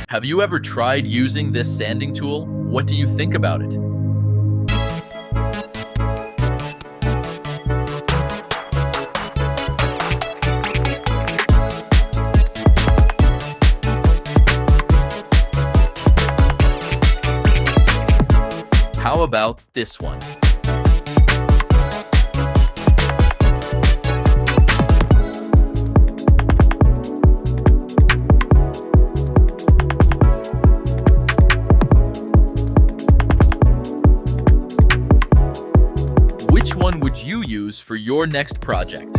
Have you ever tried using this sanding tool? What do you think about it? How about this one? Which one would you use for your next project?